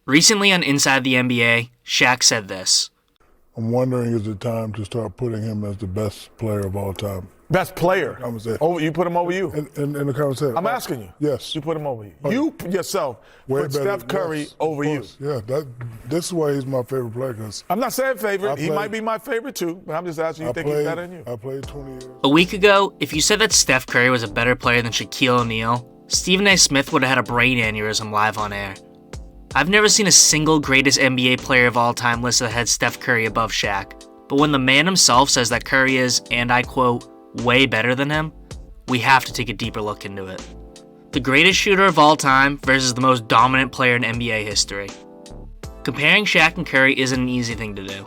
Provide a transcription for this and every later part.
Recently on Inside the NBA, Shaq said this. I'm wondering, is it time to start putting him as the best player of all time? Best player? Oh, you put him over you? In the conversation. I'm asking you. Yes. You put him over you. You yourself put Steph Curry over you. Yeah, this is why he's my favorite player. I'm not saying favorite. He might be my favorite too, but I'm just asking you think he's better than you. I played 20 years. A week ago, if you said that Steph Curry was a better player than Shaquille O'Neal, Stephen A. Smith would have had a brain aneurysm live on air. I've never seen a single greatest NBA player of all time list that had Steph Curry above Shaq. But when the man himself says that Curry is, and I quote, way better than him, we have to take a deeper look into it. The greatest shooter of all time versus the most dominant player in NBA history. Comparing Shaq and Curry isn't an easy thing to do.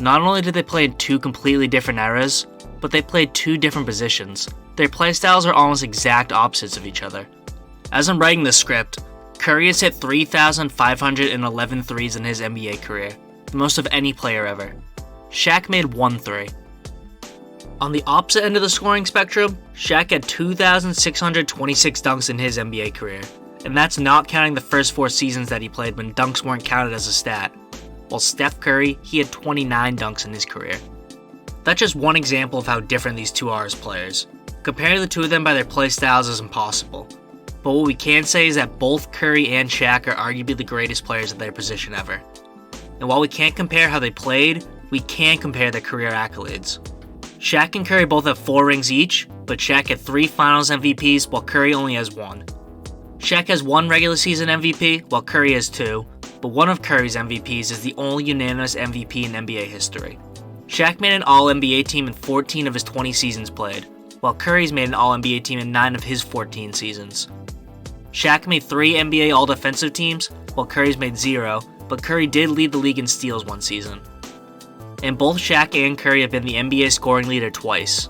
Not only did they play in two completely different eras, but they played two different positions. Their playstyles are almost exact opposites of each other. As I'm writing this script, Curry has hit 3,511 threes in his NBA career, the most of any player ever. Shaq made 1 3. On the opposite end of the scoring spectrum, Shaq had 2,626 dunks in his NBA career, and that's not counting the first 4 seasons that he played when dunks weren't counted as a stat. While Steph Curry, he had 29 dunks in his career. That's just one example of how different these two are as players. Comparing the two of them by their play styles is impossible. But what we can say is that both Curry and Shaq are arguably the greatest players at their position ever. And while we can't compare how they played, we can compare their career accolades. Shaq and Curry both have 4 rings each, but Shaq had 3 Finals MVPs while Curry only has 1. Shaq has 1 regular season MVP while Curry has 2, but one of Curry's MVPs is the only unanimous MVP in NBA history. Shaq made an All-NBA team in 14 of his 20 seasons played, while Curry's made an All-NBA team in 9 of his 14 seasons. Shaq made 3 NBA All-Defensive teams, while Curry's made 0, but Curry did lead the league in steals one season. And both Shaq and Curry have been the NBA scoring leader twice.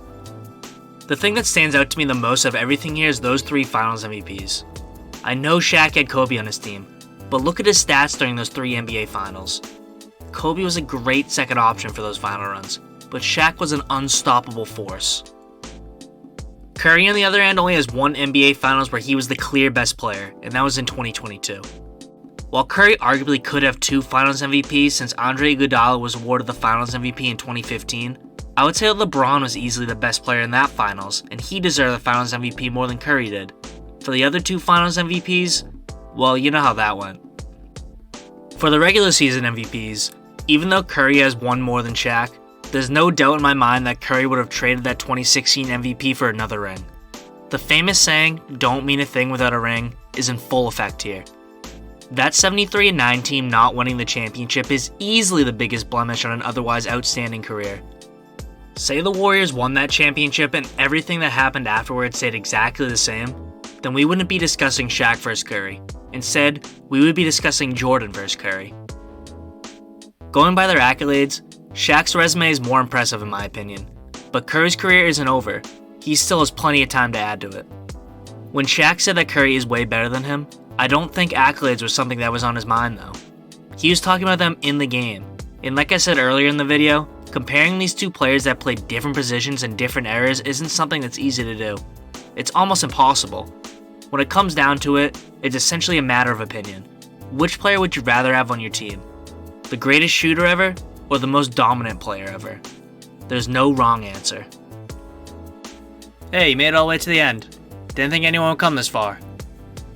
The thing that stands out to me the most of everything here is those 3 Finals MVPs. I know Shaq had Kobe on his team, but look at his stats during those 3 NBA Finals. Kobe was a great second option for those final runs, but Shaq was an unstoppable force. Curry, on the other hand, only has 1 NBA Finals where he was the clear best player, and that was in 2022. While Curry arguably could have 2 Finals MVPs since Andre Iguodala was awarded the Finals MVP in 2015, I would say that LeBron was easily the best player in that Finals, and he deserved the Finals MVP more than Curry did. For the other 2 Finals MVPs, well, you know how that went. For the regular season MVPs, even though Curry has 1 more than Shaq, there's no doubt in my mind that Curry would have traded that 2016 MVP for another ring. The famous saying, "Don't mean a thing without a ring," is in full effect here. That 73-9 team not winning the championship is easily the biggest blemish on an otherwise outstanding career. Say the Warriors won that championship and everything that happened afterwards stayed exactly the same, then we wouldn't be discussing Shaq vs. Curry. Instead, we would be discussing Jordan vs. Curry. Going by their accolades, Shaq's resume is more impressive in my opinion, but Curry's career isn't over. He still has plenty of time to add to it. When Shaq said that Curry is way better than him, I don't think accolades was something that was on his mind though. He was talking about them in the game, and like I said earlier in the video, comparing these two players that played different positions in different eras isn't something that's easy to do. It's almost impossible. When it comes down to it, it's essentially a matter of opinion. Which player would you rather have on your team? The greatest shooter ever, or the most dominant player ever? There's no wrong answer. Hey, you made it all the way to the end. Didn't think anyone would come this far.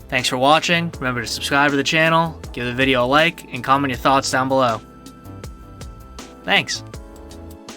Thanks for watching. Remember to subscribe to the channel, give the video a like, and comment your thoughts down below. Thanks.